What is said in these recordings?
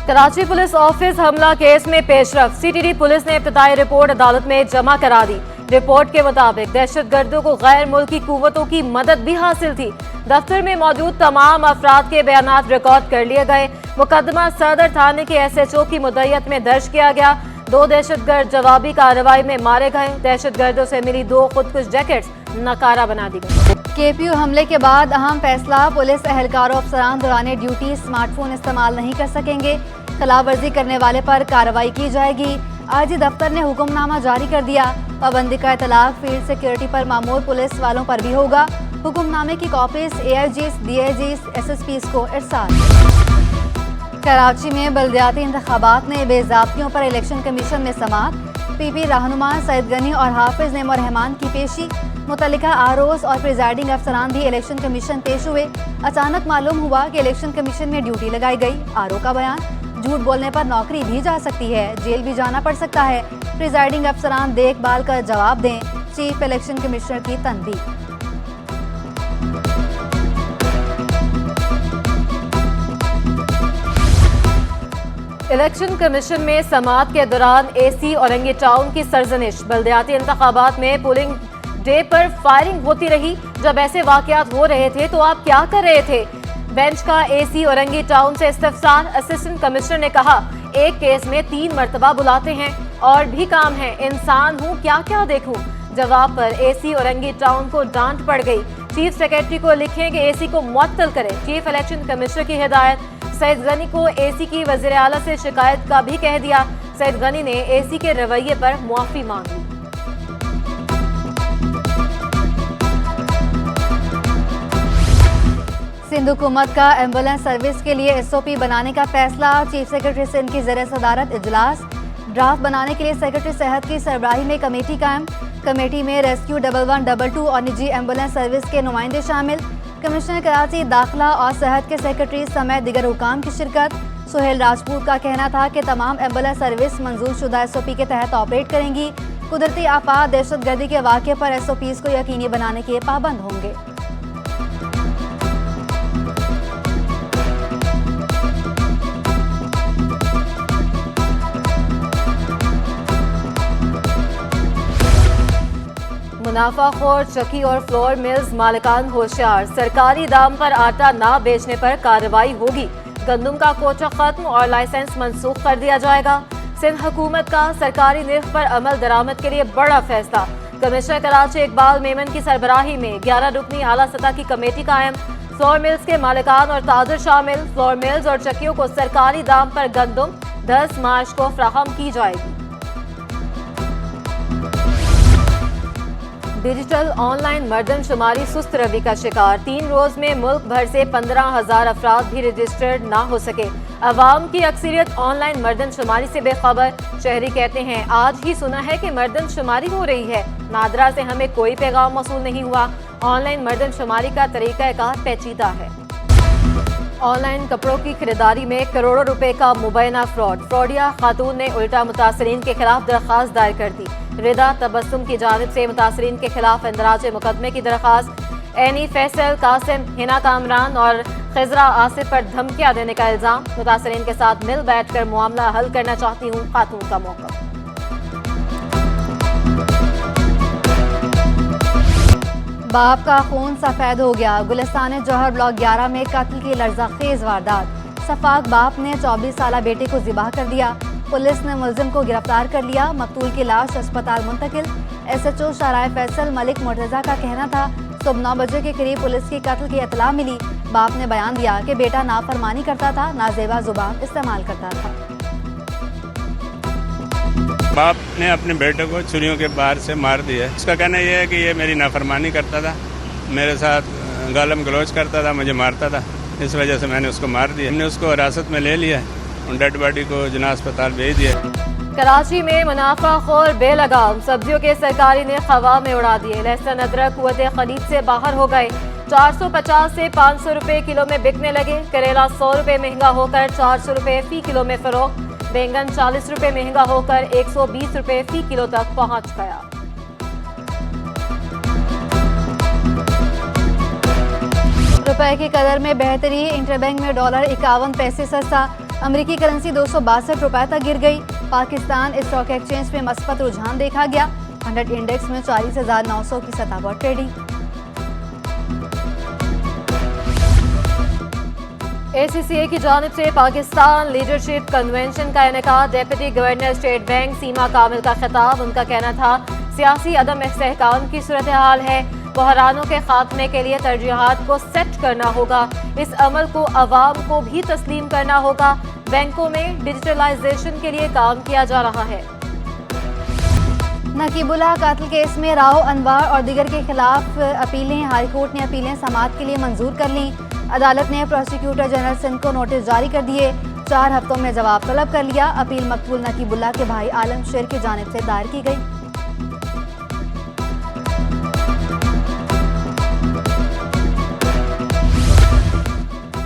Karachi police office हमला case में पेशरफ। CTD police ने इब्तदाई रिपोर्ट अदालत में जमा करा दी। रिपोर्ट के मुताबिक दहशतगर्दों को गैर मुल्की कुव्वतों की मदद भी हासिल थी। दफ्तर में मौजूद तमाम अफराद के बयानात रिकॉर्ड कर लिए गए। मुकदमा सदर थाने के SHO की मुद्दत में दर्ज किया गया। 2 दहशतगर्द जवाबी कार्रवाई में मारे गए। दहशतगर्दों से मिली 2 खुदकुश जैकेट्स नकारा बना दी गई। KPU हमले के बाद अहम फैसला, पुलिस एहलकारों अफसरान दौरान ड्यूटी स्मार्टफोन इस्तेमाल नहीं कर सकेंगे। खिलाफ वर्जी करने वाले पर कार्रवाई की जाएगी। IG दफ्तर ने हुक्मनामा जारी कर दिया। पाबंदी का इतलाक फील्ड सिक्योरिटी पर मामूर पुलिस वालों पर भी होगा। हुक्मनामे की कॉपीज AIGs, DIGs, SSPs को इरसाल। कराची में बल्दियाती इंतखाबात में बेज़ाब्तियों पर इलेक्शन कमीशन में समाअत। PP रहनुमा सईद गनी और हाफिज नेमो रहमान की पेशी। मुतल्लिका ROs और प्रिजाइडिंग अफसरान भी इलेक्शन कमीशन पेश हुए। अचानक मालूम हुआ कि इलेक्शन कमीशन में ड्यूटी लगाई गई। RO का बयान, झूठ बोलने पर नौकरी भी जा सकती है, जेल भी जाना पड़ सकता है। प्रिजाइडिंग अफसरान देखभाल कर जवाब दें। चीफ इलेक्शन कमिश्नर की तनबीह। इलेक्शन कमीशन में समाअत के दौरान AC औरंगी टाउन की सरजनिश। बल्दियाती इंतखाबात में पोलिंग डे पर फायरिंग होती रही। जब ऐसे वाकयात हो रहे थे तो आप क्या कर रहे थे? बेंच का AC औरंगी टाउन से इस्तफसार। असिस्टेंट कमिश्नर ने कहा, एक केस में 3 मरतबा बुलाते हैं, और भी काम है, इंसान हूँ, क्या क्या देखूं। जवाब पर AC औरंगी टाउन को डांट पड़ गई। चीफ सेक्रेटरी को लिखें कि AC को मुअत्तल करें। चीफ इलेक्शन कमिश्नर की हिदायत। सईद गनी को AC की वज़ीर आला से शिकायत का भी कह दिया। सईद गनी ने AC के रवैये पर मुआफ़ी मांग ली। सिंध हुकूमत का एम्बुलेंस सर्विस के लिए SOP बनाने का फैसला। चीफ सेक्रेटरी सिंध की ज़ेर सदारत इजलास। ड्राफ्ट बनाने के लिए सेक्रेटरी सेहत की सरबराही में कमेटी कायम। कमेटी में रेस्क्यू 1122 और निजी एम्बुलेंस सर्विस के नुमाइंदे शामिल। कमिश्नर कराची, दाखिला और सेहत के सेक्रेटरी समेत दीगर हुकाम की शिरकत। सुहेल राजपूत का कहना था कि तमाम एम्बुलेंस सर्विस मंजूर शुदा SOP के तहत ऑपरेट करेंगी। कुदरती आफात, दहशतगर्दी के वाक़े पर SOPs को यकीनी बनाने के पाबंद होंगे। मुनाफाखोर चक्की और फ्लोर मिल्स मालिकान होशियार। सरकारी दाम पर आटा ना बेचने पर कार्रवाई होगी। गंदम का कोटा खत्म और लाइसेंस मंसूख कर दिया जाएगा। सिंध हुकूमत का सरकारी निर्ख पर अमल दरामद के लिए बड़ा फैसला। कमिश्नर कराची इकबाल मेमन की सरबराही में 11 रुकनी आला सतह की कमेटी कायम। फ्लोर मिल्स के मालिकान और ताजर शामिल। फ्लोर मिल्स और चक्कियों को सरकारी दाम पर गंदम 10 मार्च को फराहम की जाएगी। डिजिटल ऑनलाइन मर्दमशुमारी सुस्त रवि का शिकार। 3 रोज में मुल्क भर से 15,000 अफराद भी रजिस्टर्ड ना हो सके। अवाम की अक्सरियत ऑनलाइन मर्दमशुमारी से बेखबर। शहरी कहते हैं, आज ही सुना है कि मर्दमशुमारी हो रही है। नादरा से हमें कोई पैगाम मौसूल नहीं हुआ। ऑनलाइन मर्दमशुमारी का तरीक़ाकार पेचीदा है। ऑनलाइन कपड़ों की खरीदारी में करोड़ों रुपए का मुबैना फ्रॉड। फ्रॉडिया खातून ने उल्टा मुतासरीन के खिलाफ दरख्वास्त दायर कर दी। रिदा तबस्सुम की जानिब से मुतासरीन के खिलाफ इंदराज मुकदमे की दरख्वास्त। एनी फैसल, कासिम, हिना कामरान और खिजरा आसिफ पर धमकियां देने का इल्जाम। मुतासरीन के साथ मिल बैठकर मामला हल करना चाहती हूँ, खातून का मौका। बाप का खून सफेद हो गया। गुलिस्तान जौहर ब्लॉक 11 में कत्ल की लर्ज़ाखेज वारदात। सफाक बाप ने 24 साला बेटे को ज़िबा कर दिया। पुलिस ने मुलजिम को गिरफ्तार कर लिया। मकतूल की लाश अस्पताल मुंतकिल। SHO शाहराय फैसल मलिक मुर्तज़ा का कहना था, सुबह 9 बजे के करीब पुलिस की कत्ल की इत्तला मिली। बाप ने बयान दिया कि बेटा नाफरमानी करता था, नाजेबा जुबान इस्तेमाल करता था। बाप ने अपने बेटे को छुरियों के बाहर से मार दिया। उसका कहना यह है कि ये मेरी नाफरमानी करता था, मेरे साथ गालम गलौज करता था, मुझे मारता था, इस वजह से मैंने उसको मार दिया। हमने उसको हिरासत में ले लिया, डेड बॉडी को जना अस्पताल भेज दिया। कराची में मुनाफाखोर बेलगाम सब्जियों के सरकारी ने हवा में उड़ा दिए। लहसुन, अदरक कुव्वत खरीद से बाहर हो गए। 450 से 500 रुपए किलो में बिकने लगे। करेला 100 रुपए महंगा होकर 400 रुपए फी किलो में फरोख्त। बैंगन 40 रुपए महंगा होकर 120 रुपए फी किलो तक पहुंच गया। रुपए की कदर में बेहतरी। इंटरबैंक में $51 पैसे सस्ता। अमेरिकी करेंसी 262 रुपए तक गिर गई। पाकिस्तान स्टॉक एक्सचेंज में मस्बत रुझान देखा गया। 100 इंडेक्स में 40,900 की सतह पर ट्रेडिंग। ACCA की जानिब से पाकिस्तान लीडरशिप कन्वेंशन का इनेकाद। डिप्टी गवर्नर स्टेट बैंक सीमा कामिल का खिताब। उनका कहना था सियासी अदम इस्तेहकाम की सूरत हाल है, बहरानों के खात्मे के लिए तरजीहात को सेट करना होगा, इस अमल को अवाम को भी तस्लीम करना होगा। बैंकों में डिजिटलाइजेशन के लिए काम किया जा रहा है। नकीबुल्लाह कातिल केस में राव अनवार और दीगर के खिलाफ अपीलें। हाईकोर्ट ने अपीलें समाअत के लिए मंजूर कर लीं। अदालत ने प्रोसिक्यूटर जनरल सिंध को नोटिस जारी कर दिए। 4 हफ्तों में जवाब तलब कर लिया। अपील मकबूल नकीबुल्लाह के भाई आलम शेर की जानिब से दायर की गई।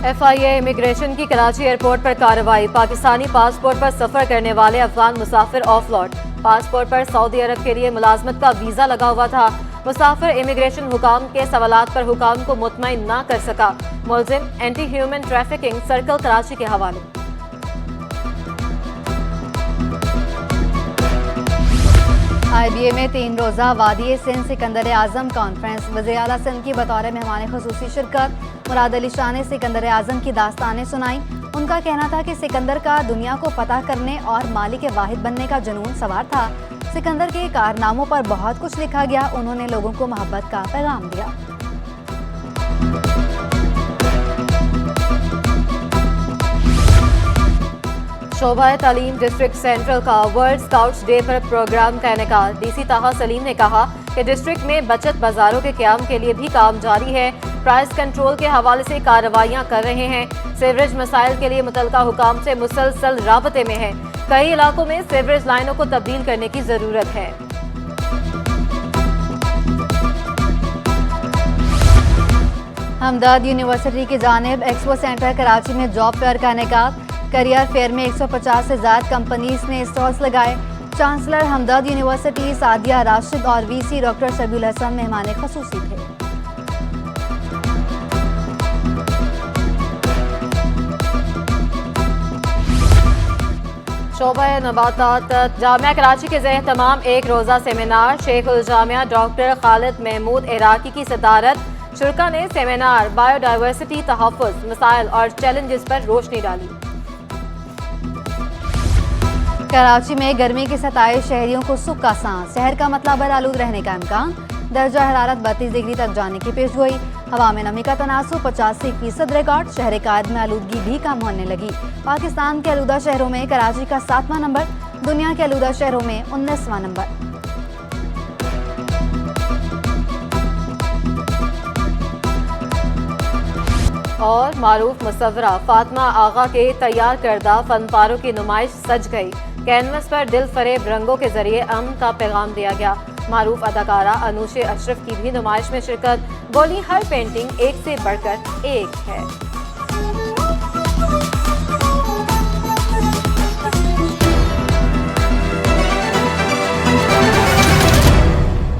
FIA इमिग्रेशन की कराची एयरपोर्ट पर कार्रवाई। पाकिस्तानी पासपोर्ट पर सफर करने वाले अफगान मुसाफिर ऑफलोड। पासपोर्ट पर सऊदी अरब के लिए मुलाजमत का वीजा लगा हुआ था। मुसाफिर इमिग्रेशन हुकाम के सवालात पर हुकाम को मुतमईन ना कर सका। मुलजिम anti human trafficking circle Karachi के हवाले। IBA में 3 रोज़ा वादी सिंध सिकंदर आजम कॉन्फ्रेंस। वज़ीर आला सिंध की बतौर मेहमान खुसूसी शिरकत। मुराद अली शाह ने सिकंदर आजम की दास्तानें सुनाई। उनका कहना था कि सिकंदर का दुनिया को फतह करने और मालिक वाहिद बनने का जुनून सवार था। सिकंदर के कारनामों पर बहुत कुछ लिखा गया। उन्होंने लोगों को मोहब्बत का पैगाम दिया। शोबा तालीम डिस्ट्रिक्ट सेंट्रल का वर्ल्ड स्काउट्स डे पर प्रोग्राम का इनेकाद। DC ताहा सलीम ने कहा कि डिस्ट्रिक्ट में बचत बाजारों के क़याम के लिए भी काम जारी है। प्राइस कंट्रोल के हवाले से कार्रवाइयाँ कर रहे हैं। सीवरेज मसाइल के लिए मुतलका हुकाम से मुसलसल राबते में है। कई इलाकों में सीवरेज लाइनों को तब्दील करने की जरूरत है। हमदर्द यूनिवर्सिटी की जानिब एक्सपो सेंटर कराची में जॉब फेयर का इनेकाद। करियर फेयर में 150 से ज्यादा कंपनीज ने स्टॉल्स लगाए। चांसलर हमदर्द यूनिवर्सिटी सादिया राशिद और VC डॉक्टर शबीउल हसन मेहमान खुसूसी थे। शोबा नबातात जामिया कराची के ज़ेर तमाम एक रोज़ा सेमिनार। शेखुल जामिया डॉक्टर खालिद महमूद इराकी की सदारत। शुरका ने सेमिनार बायोडाइवर्सिटी, तहफ़्फ़ुज़, मसाइल और चैलेंजेस पर रोशनी डाली। कराची में गर्मी की सताए शहरियों को सुख का सांस। शहर का मतलब आलूद रहने का इम्कान। दर्जा हरारत 32 डिग्री तक जाने की पेशगोई। हवा में नमी का तनासुब 85% रिकॉर्ड। शहर कायद में आलूदगी भी कम होने लगी। पाकिस्तान के आलूदा शहरों में कराची का 7वां नंबर, दुनिया के आलूदा शहरों में 19वां नंबर। और मारूफ मुसव्वरा फातिमा आगा के तैयार करदा फनपारों की नुमाइश सज गई। कैनवस पर दिल फरेब रंगों के जरिए अमन का पैगाम दिया गया। मारूफ अदाकारा अनूशे अशरफ की भी नुमाइश में शिरकत। बोली हर पेंटिंग एक से बढ़कर एक है।